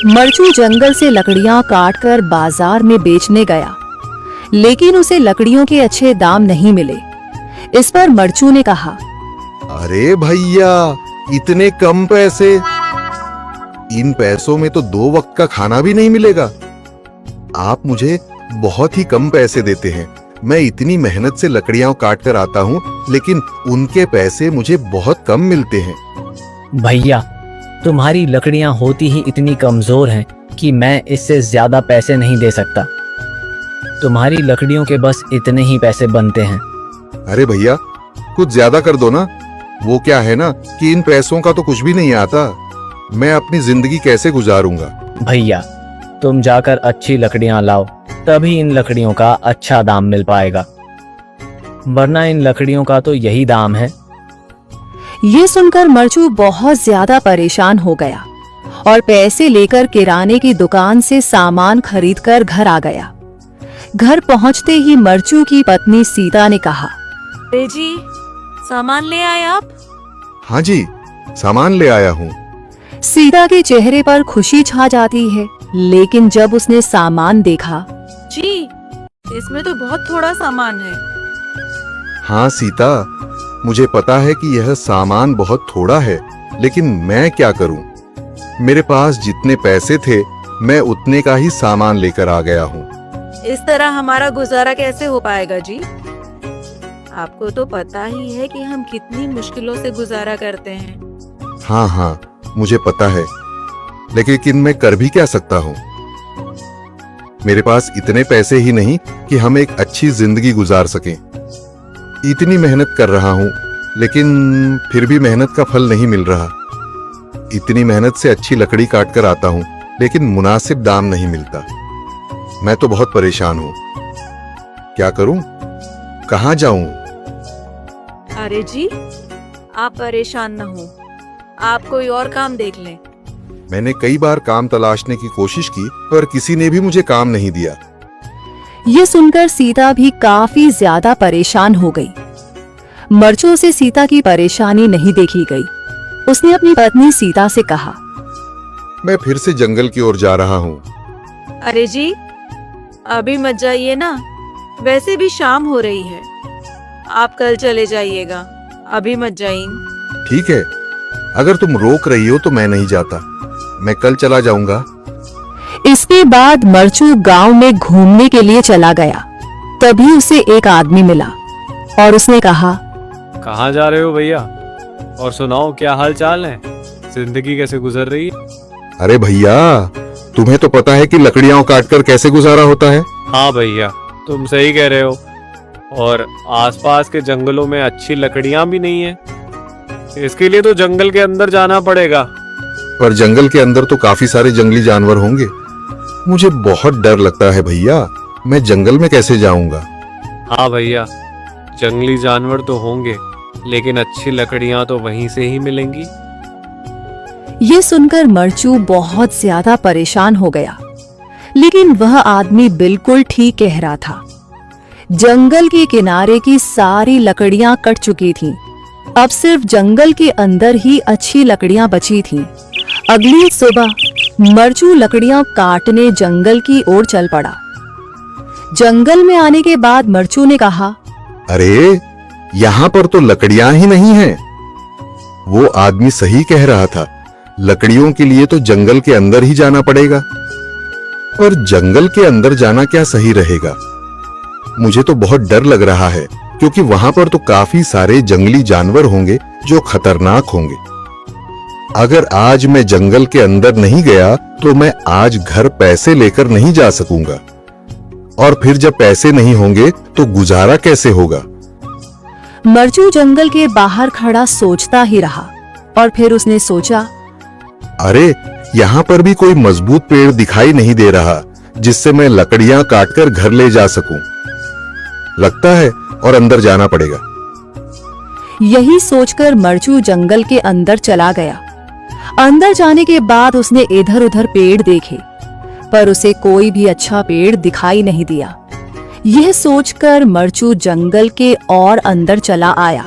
मरचू जंगल से लकड़ियां काटकर बाजार में बेचने गया, लेकिन उसे लकड़ियों के अच्छे दाम नहीं मिले। इस पर मरचू ने कहा, अरे भैया, इतने कम पैसे? इन पैसों में तो 2 वक्त का खाना भी नहीं मिलेगा। आप मुझे बहुत ही कम पैसे देते हैं। मैं इतनी मेहनत से लकड़ियां काट कर आता हूँ, लेकिन उनके पैसे मुझे बहुत कम मिलते हैं। भैया, तुम्हारी लकड़ियां होती ही इतनी कमजोर हैं कि मैं इससे ज्यादा पैसे नहीं दे सकता। तुम्हारी लकड़ियों के बस इतने ही पैसे बनते हैं। अरे भैया, कुछ ज्यादा कर दो ना। वो क्या है ना कि इन पैसों का तो कुछ भी नहीं आता। मैं अपनी जिंदगी कैसे गुजारूंगा? भैया, तुम जाकर अच्छी लकड़ियां लाओ, तभी इन लकड़ियों का अच्छा दाम मिल पाएगा, वरना इन लकड़ियों का तो यही दाम है। ये सुनकर मरचू बहुत ज्यादा परेशान हो गया और पैसे लेकर किराने की दुकान से सामान खरीदकर घर आ गया। घर पहुंचते ही मरचू की पत्नी सीता ने कहा, अरे जी, सामान ले आए आप? हाँ जी, सामान ले आया हूँ। सीता के चेहरे पर खुशी छा जाती है, लेकिन जब उसने सामान देखा, जी, इसमें तो बहुत थोड़ा सामान है। हाँ सीता, मुझे पता है कि यह सामान बहुत थोड़ा है, लेकिन मैं क्या करूं? मेरे पास जितने पैसे थे, मैं उतने का ही सामान लेकर आ गया हूँ। इस तरह हमारा गुजारा कैसे हो पाएगा जी? आपको तो पता ही है कि हम कितनी मुश्किलों से गुजारा करते हैं। हाँ, मुझे पता है, लेकिन मैं कर भी क्या सकता हूँ? मेरे पास इतने पैसे ही नहीं कि हम एक अच्छी जिंदगी गुजार सकें। इतनी मेहनत कर रहा हूँ, लेकिन फिर भी मेहनत का फल नहीं मिल रहा। इतनी मेहनत से अच्छी लकड़ी काट कर आता हूँ, लेकिन मुनासिब दाम नहीं मिलता। मैं तो बहुत परेशान हूँ। क्या करूँ? कहाँ जाऊँ? अरे जी, आप परेशान न हो, आप कोई और काम देख लें। मैंने कई बार काम तलाशने की कोशिश की, पर किसी ने भी मुझे काम नहीं दिया। ये सुनकर सीता भी काफी ज्यादा परेशान हो गई। मरचू से सीता की परेशानी नहीं देखी गई। उसने अपनी पत्नी सीता से कहा, मैं फिर से जंगल की ओर जा रहा हूँ। अरे जी, अभी मत जाइए ना, वैसे भी शाम हो रही है। आप कल चले जाइएगा, अभी मत जाइए। ठीक है, अगर तुम रोक रही हो तो मैं नहीं जाता। मैं कल चला जाऊंगा। इसके बाद मरचू गांव में घूमने के लिए चला गया। तभी उसे एक आदमी मिला और उसने कहा, कहाँ जा रहे हो भैया? और सुनाओ, क्या हाल चाल है? जिंदगी कैसे गुजर रही है? अरे भैया, तुम्हें तो पता है कि लकड़ियां काटकर कैसे गुजारा होता है। हाँ भैया, तुम सही कह रहे हो। और आसपास के जंगलों में अच्छी लकड़ियां भी नहीं है। इसके लिए तो जंगल के अंदर जाना पड़ेगा। पर जंगल के अंदर तो काफी सारे जंगली जानवर होंगे। मुझे बहुत डर लगता है भैया, मैं जंगल में कैसे जाऊंगा? हाँ भैया, जंगली जानवर तो होंगे, लेकिन अच्छी लकड़ियां तो वहीं से ही मिलेंगी। ये सुनकर मरचू बहुत ज्यादा परेशान हो गया, लेकिन वह आदमी बिल्कुल ठीक कह रहा था। जंगल के किनारे की सारी लकड़ियां कट चुकी थीं। अब सिर्फ जंगल के अंदर ही अच्छी लकड़ियां बची थीं। अगली सुबह मरचू लकड़ियां काटने जंगल की ओर चल पड़ा। जंगल में आने के बाद मरचू ने कहा, अरे, यहाँ पर तो लकड़ियां ही नहीं हैं। वो आदमी सही कह रहा था, लकड़ियों के लिए तो जंगल के अंदर ही जाना पड़ेगा। और जंगल के अंदर जाना क्या सही रहेगा? मुझे तो बहुत डर लग रहा है, क्योंकि वहां पर तो काफी सारे जंगली जानवर होंगे जो खतरनाक होंगे। अगर आज मैं जंगल के अंदर नहीं गया तो मैं आज घर पैसे लेकर नहीं जा सकूंगा, और फिर जब पैसे नहीं होंगे तो गुजारा कैसे होगा? मरचू जंगल के बाहर खड़ा सोचता ही रहा और फिर उसने सोचा, अरे, यहाँ पर भी कोई मजबूत पेड़ दिखाई नहीं दे रहा जिससे मैं लकड़ियां काटकर घर ले जा सकूं। लगता है और अंदर जाना पड़ेगा। यही सोचकर मरचू जंगल के अंदर चला गया। अंदर जाने के बाद उसने इधर उधर पेड़ देखे, पर उसे कोई भी अच्छा पेड़ दिखाई नहीं दिया। यह सोचकर मरचू जंगल के और अंदर चला आया।